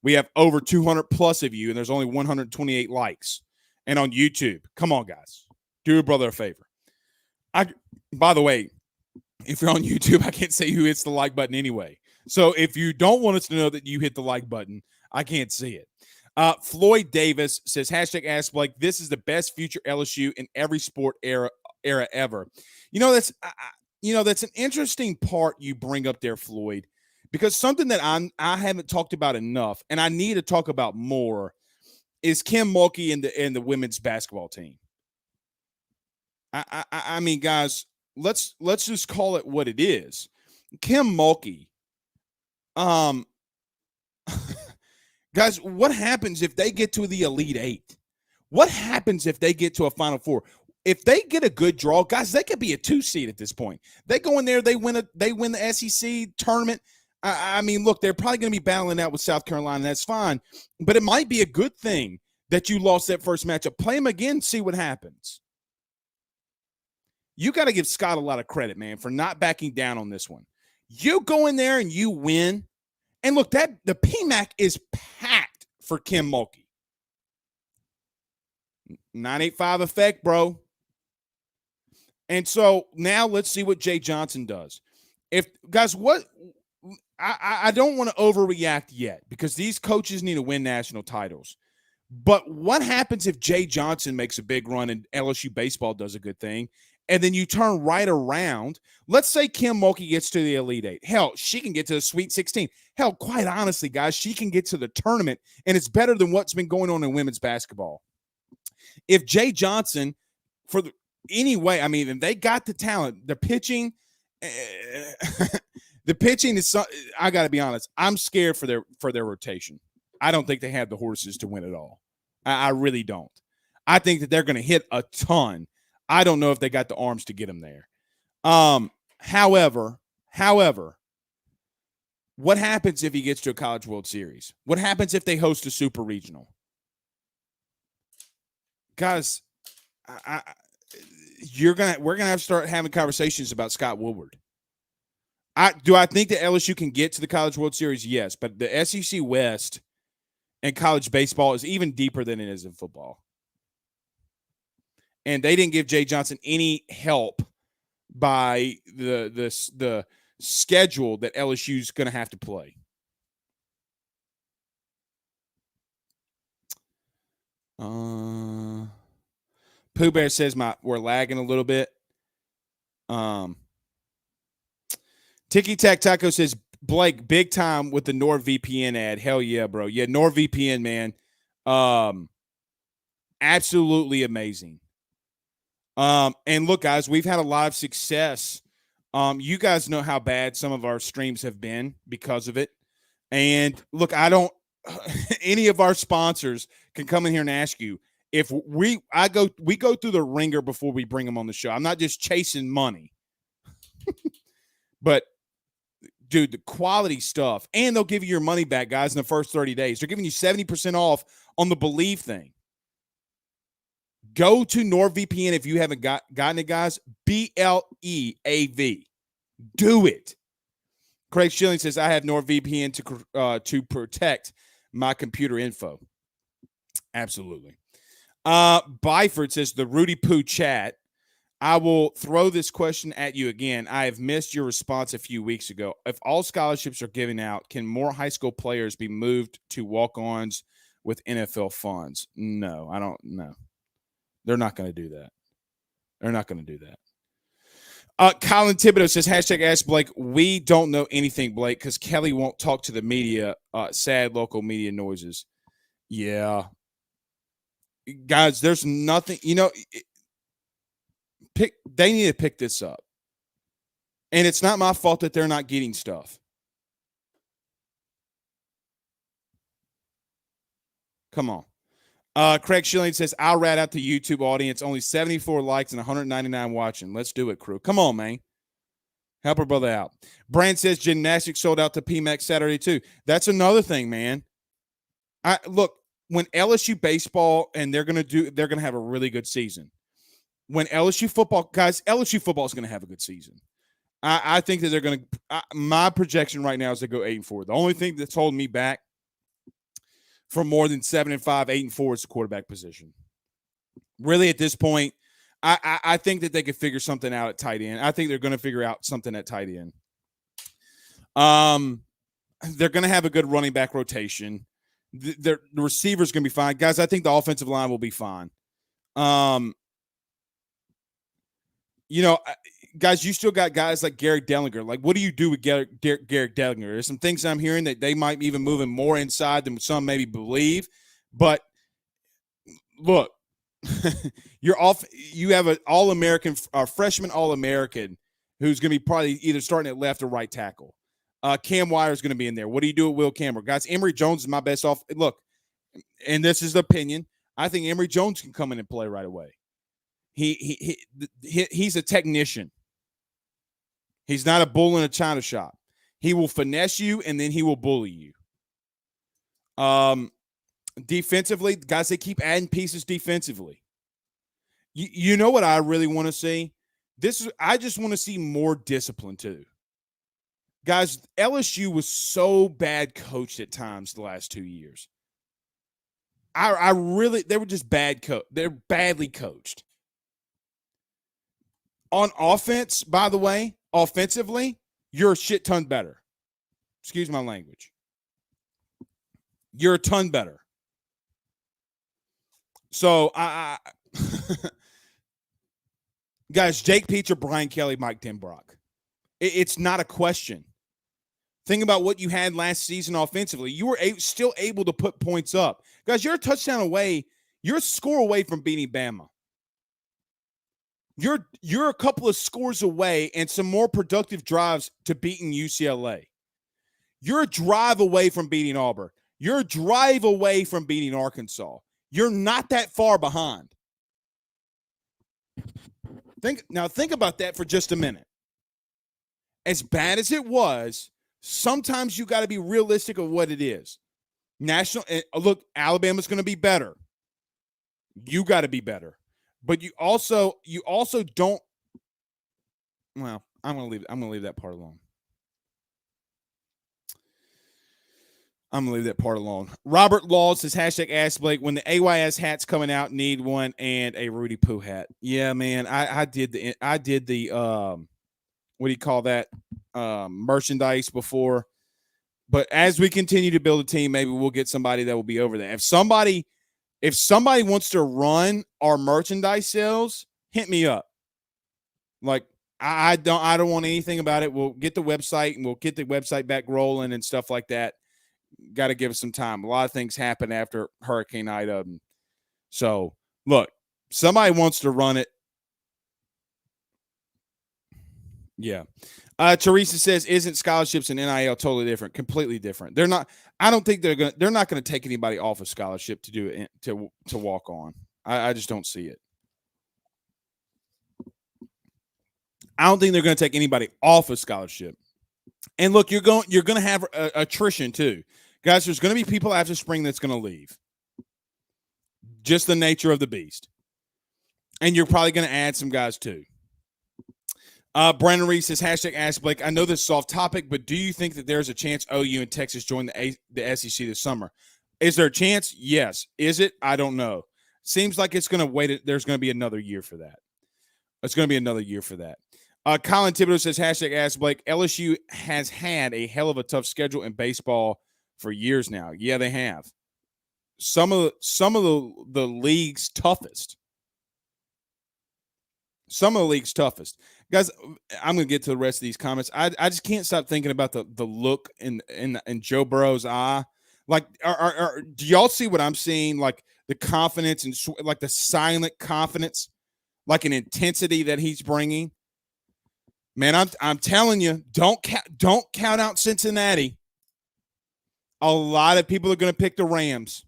We have over 200 plus of you, and there's only 128 likes. And on YouTube, come on, guys. Do a brother a favor. By the way, if you're on YouTube, I can't say who hits the like button anyway. So if you don't want us to know that you hit the like button, I can't see it. Floyd Davis says, hashtag Ask Blake, this is the best future LSU in every sport era ever. That's an interesting part you bring up there, Floyd, because something that I haven't talked about enough, and I need to talk about more, is Kim Mulkey and the women's basketball team. I mean, guys, let's just call it what it is. Kim Mulkey, guys, what happens if they get to the Elite Eight? What happens if they get to a Final Four? If they get a good draw, guys, they could be a 2 seed at this point. They go in there, they win the SEC tournament. I mean, look, they're probably going to be battling out with South Carolina. That's fine, but it might be a good thing that you lost that first matchup. Play them again, see what happens. You got to give Scott a lot of credit, man, for not backing down on this one. You go in there and you win, and look, the PMAC is packed for Kim Mulkey. 985 effect, bro. And so now let's see what Jay Johnson does. I don't want to overreact yet because these coaches need to win national titles. But what happens if Jay Johnson makes a big run and LSU baseball does a good thing, and then you turn right around? Let's say Kim Mulkey gets to the Elite Eight. Hell, she can get to the Sweet 16. Hell, quite honestly, guys, she can get to the tournament, and it's better than what's been going on in women's basketball. If Jay Johnson, anyway, I mean, and they got the talent, the pitching, the pitching is. I got to be honest, I'm scared for their rotation. I don't think they have the horses to win it all. I really don't. I think that they're going to hit a ton. I don't know if they got the arms to get them there. However, what happens if he gets to a College World Series? What happens if they host a Super Regional? Guys, we're gonna have to start having conversations about Scott Woodward. Do I think that LSU can get to the College World Series? Yes, but the SEC West and college baseball is even deeper than it is in football. And they didn't give Jay Johnson any help by the schedule that LSU's going to have to play. Pooh Bear says we're lagging a little bit. Tiki Tac Taco says, Blake, big time with the NordVPN ad. Hell yeah, bro. Yeah, NordVPN, man. Absolutely amazing. And look, guys, we've had a lot of success. You guys know how bad some of our streams have been because of it. And look, I don't any of our sponsors can come in here and ask you if we go through the ringer before we bring them on the show. I'm not just chasing money. But dude, the quality stuff, and they'll give you your money back, guys, in the first 30 days. They're giving you 70% off on the Believe thing. Go to NordVPN if you haven't gotten it, guys. BLEAV. Do it. Craig Schilling says, I have NordVPN to protect my computer info. Absolutely. Byford says, the Rudy Poo chat. I will throw this question at you again. I have missed your response a few weeks ago. If all scholarships are given out, can more high school players be moved to walk-ons with NFL funds? No, I don't know. They're not going to do that. They're not going to do that. Colin Thibodeau says, hashtag ask Blake. We don't know anything, Blake, because Kelly won't talk to the media. Sad local media noises. Yeah. Guys, there's nothing, they need to pick this up. And it's not my fault that they're not getting stuff. Come on. Craig Schilling says, I'll rat out the YouTube audience. Only 74 likes and 199 watching. Let's do it, crew. Come on, man. Help our brother out. Brand says gymnastics sold out to PMAX Saturday too. That's another thing, man. Look, when LSU baseball, and they're going to have a really good season. When LSU football is going to have a good season. I think that they're going to. My projection right now is they go 8-4. The only thing that's holding me back from more than 7-5, 8-4 is the quarterback position. Really, at this point, I think that they could figure something out at tight end. I think they're going to figure out something at tight end. They're going to have a good running back rotation. The receiver's going to be fine, guys. I think the offensive line will be fine. Guys, you still got guys like Garrett Dellinger. Like, what do you do with Garrett Dellinger? There's some things I'm hearing that they might even move him more inside than some maybe believe. But look, you have an All-American, freshman All-American who's going to be probably either starting at left or right tackle. Cam Wire is going to be in there. What do you do with Will Campbell? Guys, Emory Jones is my best off. Look, and this is the opinion. I think Emory Jones can come in and play right away. He's a technician. He's not a bull in a china shop. He will finesse you, and then he will bully you. Defensively, guys, they keep adding pieces defensively. You know what I really want to see? I just want to see more discipline too. Guys, LSU was so bad coached at times the last 2 years. They were just bad they're badly coached. On offense, by the way, offensively, you're a shit ton better. Excuse my language. You're a ton better. So, guys, Jake Peach or Brian Kelly, Mike Denbrock. It's not a question. Think about what you had last season offensively. You were still able to put points up. Guys, you're a touchdown away. You're a score away from beating Bama. You're a couple of scores away and some more productive drives to beating UCLA. You're a drive away from beating Auburn. You're a drive away from beating Arkansas. You're not that far behind. Think about that for just a minute. As bad as it was, sometimes you got to be realistic of what it is. Look, Alabama's going to be better. You got to be better. But you also don't. Well, I'm gonna leave that part alone. Robert Law says hashtag Ask Blake. When the AYS hat's coming out, need one and a Rudy Poo hat. Yeah, man. I did the what do you call that? Merchandise before. But as we continue to build a team, maybe we'll get somebody that will be over there. If somebody wants to run our merchandise sales, hit me up. Like, I don't want anything about it. We'll get the website and we'll get the website back rolling and stuff like that. Got to give us some time. A lot of things happen after Hurricane Ida. So, look, somebody wants to run it. Yeah. Teresa says, "Isn't scholarships and NIL totally different? Completely different. They're not. I don't think they're not going to take anybody off a scholarship to do it to walk on. I just don't see it. I don't think they're going to take anybody off a scholarship. And look, you're going to have attrition too, guys. There's going to be people after spring that's going to leave. Just the nature of the beast. And you're probably going to add some guys too. Brandon Reed says, hashtag Ask Blake. I know this is off topic, but do you think that there's a chance OU and Texas join the SEC this summer? Is there a chance? Yes. Is it? I don't know. Seems like it's going to wait. There's going to be another year for that. It's going to be another year for that. Colin Thibodeau says, hashtag Ask Blake. LSU has had a hell of a tough schedule in baseball for years now. Yeah, they have. Some of the league's toughest. Some of the league's toughest. Guys, I'm going to get to the rest of these comments. I just can't stop thinking about the look in Joe Burrow's eye. Like, do y'all see what I'm seeing? Like the confidence and like the silent confidence, like an intensity that he's bringing. Man, I'm telling you, don't count out Cincinnati. A lot of people are going to pick the Rams.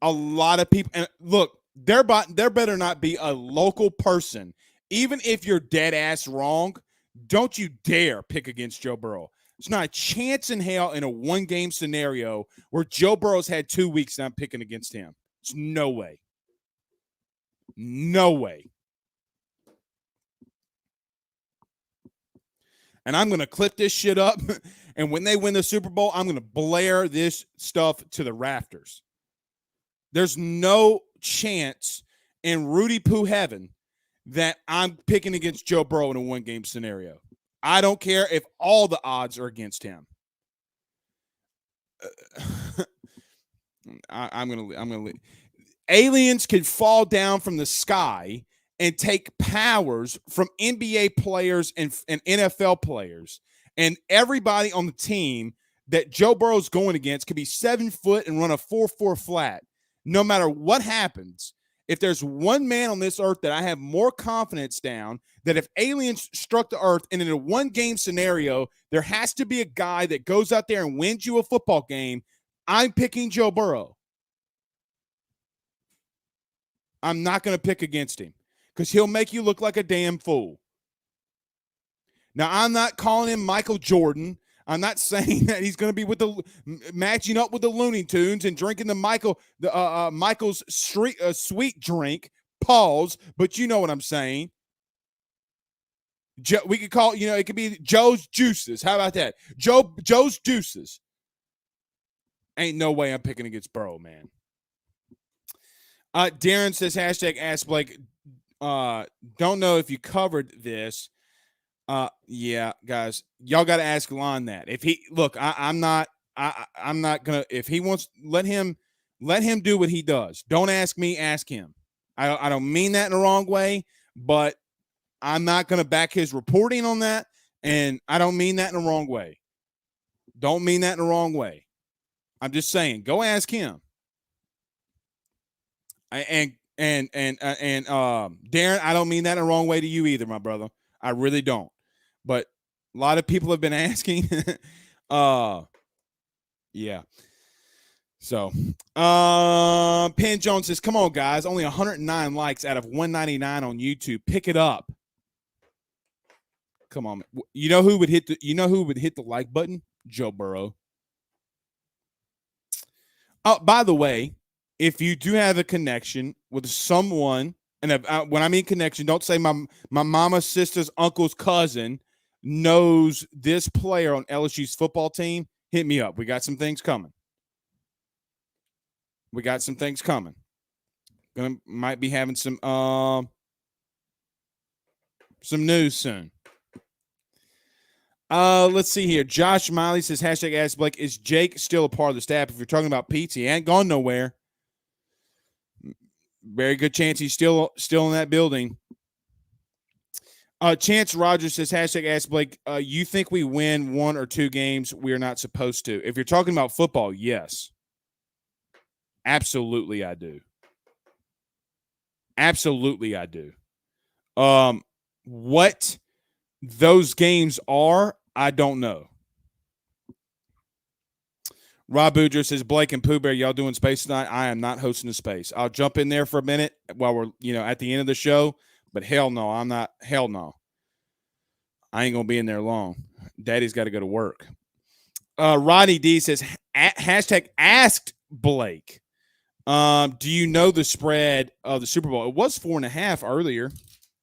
A lot of people, and look, there better not be a local person, even if you're dead ass wrong. Don't you dare pick against Joe Burrow. There's not a chance in hell in a one-game scenario where Joe Burrow's had 2 weeks and I'm picking against him. There's no way. No way. And I'm going to clip this shit up, and when they win the Super Bowl, I'm going to blare this stuff to the rafters. There's no chance in Rudy Poo heaven that I'm picking against Joe Burrow in a one-game scenario. I don't care if all the odds are against him. I'm gonna. Aliens can fall down from the sky and take powers from NBA players and NFL players, and everybody on the team that Joe Burrow's going against could be 7 foot and run a 4.4 flat. No matter what happens, if there's one man on this earth that I have more confidence down, that if aliens struck the earth and in a one-game scenario, there has to be a guy that goes out there and wins you a football game, I'm picking Joe Burrow. I'm not going to pick against him because he'll make you look like a damn fool. Now, I'm not calling him Michael Jordan. I'm not saying that he's going to be with the matching up with the Looney Tunes and drinking the Michael's sweet drink. Pause, but you know what I'm saying. We could call it could be Joe's Juices. How about that? Joe's Juices. Ain't no way I'm picking against Burrow, man. Darren says, hashtag Ask Blake. Don't know if you covered this. Yeah, guys, y'all got to ask Lon that. If he I'm not gonna. If he wants, let him do what he does. Don't ask me, ask him. I don't mean that in the wrong way, but I'm not gonna back his reporting on that, and I don't mean that in the wrong way. Don't mean that in the wrong way. I'm just saying, go ask him. And Darren, I don't mean that in the wrong way to you either, my brother. I really don't. But a lot of people have been asking. Yeah. So, Penn Jones says, come on, guys. Only 109 likes out of 199 on YouTube. Pick it up. Come on. You know who would hit the like button? Joe Burrow. Oh, by the way, if you do have a connection with someone, and when I mean connection, don't say my mama's sister's uncle's cousin knows this player on LSU's football team, hit me up. We got some things coming. Might be having some news soon. Let's see here. Josh Miley says, hashtag Ask Blake, is Jake still a part of the staff? If you're talking about Pete, he ain't gone nowhere. Very good chance he's still in that building. Chance Rogers says, hashtag Ask Blake, you think we win 1 or 2 games we're not supposed to? If you're talking about football, yes. Absolutely, I do. What those games are, I don't know. Rob Boudreaux says, Blake and Pooh Bear, y'all doing space tonight? I am not hosting a space. I'll jump in there for a minute while we're, at the end of the show, but hell no, I'm not. Hell no. I ain't going to be in there long. Daddy's got to go to work. Rodney D says, hashtag asked Blake. Do you know the spread of the Super Bowl? It was 4.5 earlier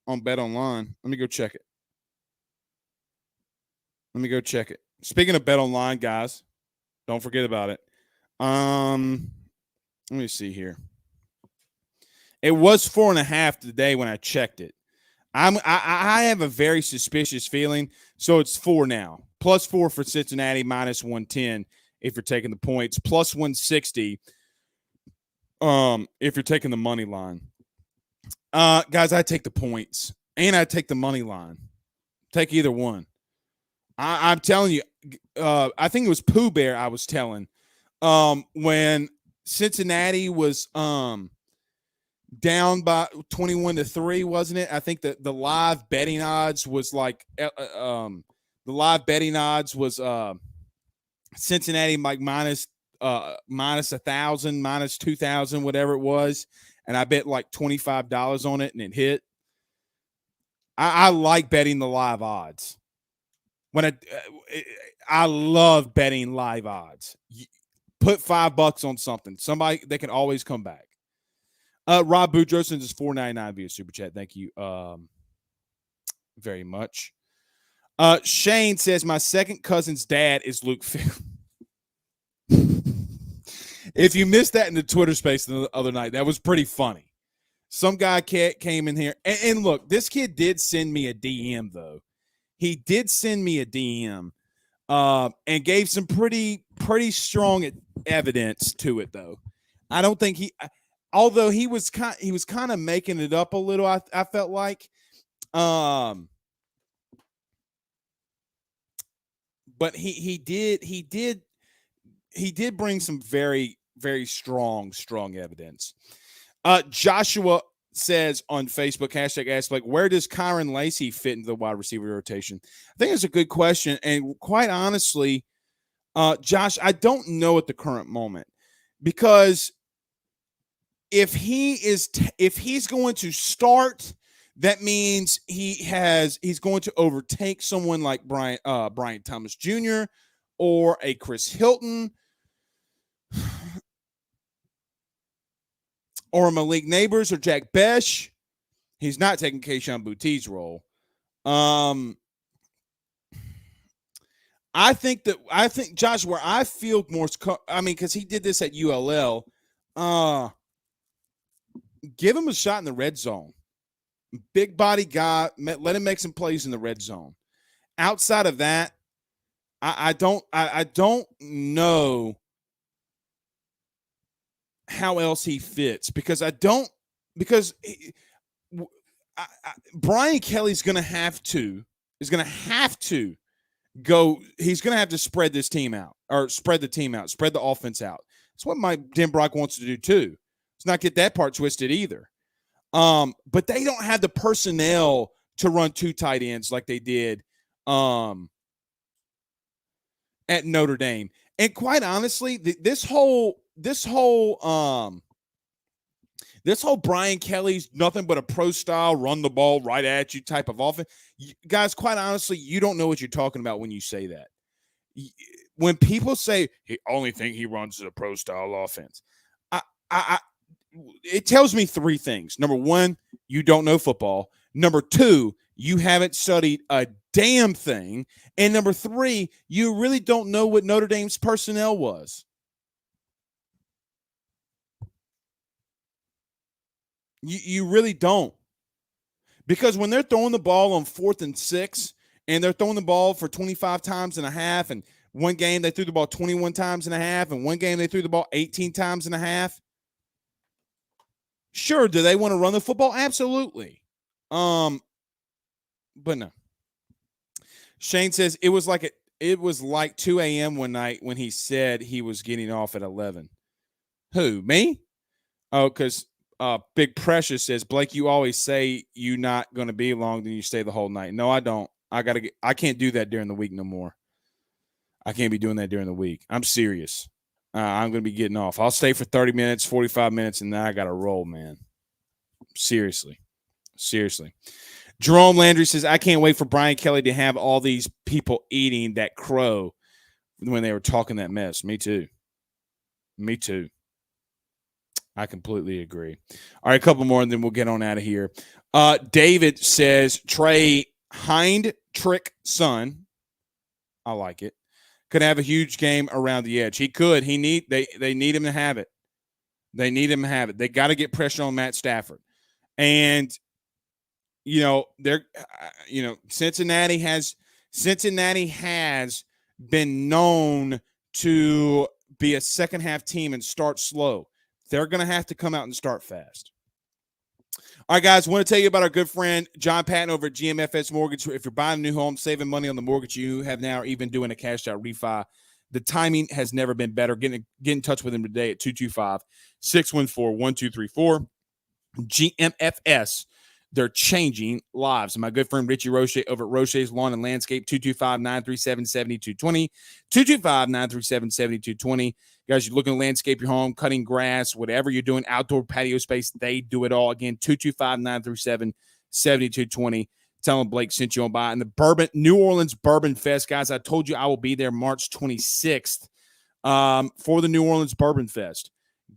on Bet Online. Let me go check it. Speaking of Bet Online, guys, don't forget about it. Let me see here. It was 4.5 today when I checked it. I have a very suspicious feeling, so it's 4 now. +4 for Cincinnati, -110 if you're taking the points, +160 if you're taking the money line. Guys, I take the points and I take the money line. Take either one. I'm telling you, I think it was Pooh Bear I was telling when Cincinnati was down by 21-3, wasn't it? I think that the live betting odds was like Cincinnati like minus 1,000, minus 2,000, whatever it was, and I bet like $25 on it and it hit. I like betting the live odds. When I love betting live odds. Put $5 on something. Somebody, they can always come back. Rob Boudreaux sends us $4.99 via Super Chat. Thank you very much. Shane says, my second cousin's dad is Luke Fickell. If you missed that in the Twitter space the other night, that was pretty funny. Some guy came in here. And look, this kid did send me a DM, though. He did send me a DM and gave some pretty strong evidence to it, though. I don't think although he was kind of making it up a little, I felt like. But he did bring some very, very strong evidence. Joshua says on Facebook, hashtag ask Blake, where does Kyron Lacy fit into the wide receiver rotation? I think it's a good question. And quite honestly, Josh, I don't know at the current moment, because if he's going to start, that means he's going to overtake someone like Brian Thomas Jr. or a Chris Hilton or Malik Neighbors or Jack Besh. He's not taking Kayshon Boutte's role. I think Josh, where I feel more, because he did this at ULL, give him a shot in the red zone. Big body guy, let him make some plays in the red zone. Outside of that, I don't know how else he fits, because Brian Kelly's going to have to go. He's going to have to spread this team out, or spread the offense out. That's what Mike Denbrock wants to do too. Let's not get that part twisted either. But they don't have the personnel to run 2 tight ends like they did at Notre Dame. And quite honestly, this whole Brian Kelly's nothing but a pro style, run the ball right at you type of offense. Guys, quite honestly, you don't know what you're talking about when you say that. When people say he only think he runs a pro style offense, it tells me 3 things. Number 1, you don't know football. Number 2, you haven't studied a damn thing. And number 3, you really don't know what Notre Dame's personnel was. You really don't. Because when they're throwing the ball on 4th and 6, and they're throwing the ball for 25 times and a half, and one game they threw the ball 21 times and a half, and one game they threw the ball 18 times and a half. Sure, do they want to run the football? Absolutely. But no. Shane says it was like 2 a.m. one night when he said he was getting off at 11. Who, me? Oh, because Big Precious says, Blake, you always say you're not going to be long, then you stay the whole night. No, I don't. I can't do that during the week no more. I can't be doing that during the week. I'm serious. I'm going to be getting off. I'll stay for 30 minutes, 45 minutes, and then I got to roll, man. Seriously. Jerome Landry says, I can't wait for Brian Kelly to have all these people eating that crow when they were talking that mess. Me too. I completely agree. All right, a couple more, and then we'll get on out of here. David says, Trey Hind Trick Son. I like it. Could have a huge game around the edge. He could. They need him to have it. They need him to have it. They got to get pressure on Matt Stafford. And Cincinnati has been known to be a second half team and start slow. They're going to have to come out and start fast. All right, guys, I want to tell you about our good friend John Patton over at GMFS Mortgage. If you're buying a new home, saving money on the mortgage you have now, or even doing a cash out refi, the timing has never been better. Get in touch with him today at 225-614-1234. GMFS. They're changing lives. My good friend Richie Roche over at Roche's Lawn and Landscape, 225-937-7220, 225-937-7220. Guys, you're looking to landscape your home, cutting grass, whatever you're doing, outdoor patio space, they do it all. Again, 225-937-7220. Tell them Blake sent you on by. And the New Orleans Bourbon Fest, guys, I told you I will be there March 26th for the New Orleans Bourbon Fest.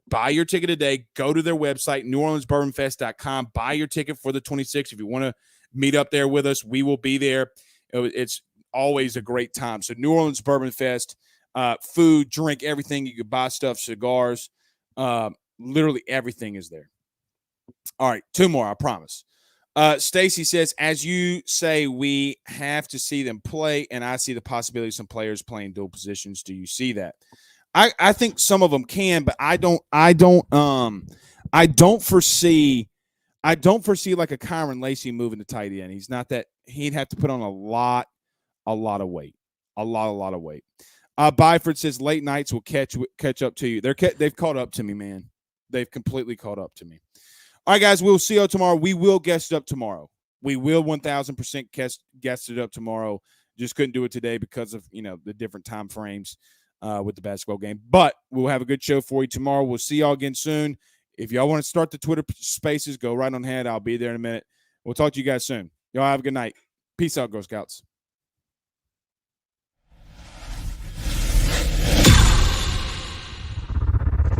Buy your ticket today. Go to their website, NewOrleansBourbonFest.com. Buy your ticket for the 26th. If you want to meet up there with us, we will be there. It's always a great time. So New Orleans Bourbon Fest, food, drink, everything. You can buy stuff, cigars. Literally everything is there. All right, two more, I promise. Stacy says, as you say, we have to see them play, and I see the possibility of some players playing dual positions. Do you see that? I think some of them can, but I don't foresee like a Kyron Lacy moving to tight end. He's not that. He'd have to put on a lot of weight. Byford says late nights will catch up to you. They've caught up to me, man. They've completely caught up to me. All right, guys, we'll see you tomorrow. We will guest it up tomorrow. We will 1,000% guest it up tomorrow. Just couldn't do it today because of the different time frames with the basketball game. But we'll have a good show for you tomorrow. We'll see y'all again soon. If y'all want to start the Twitter spaces, go right on ahead. I'll be there in a minute. We'll talk to you guys soon. Y'all have a good night. Peace out, Girl Scouts.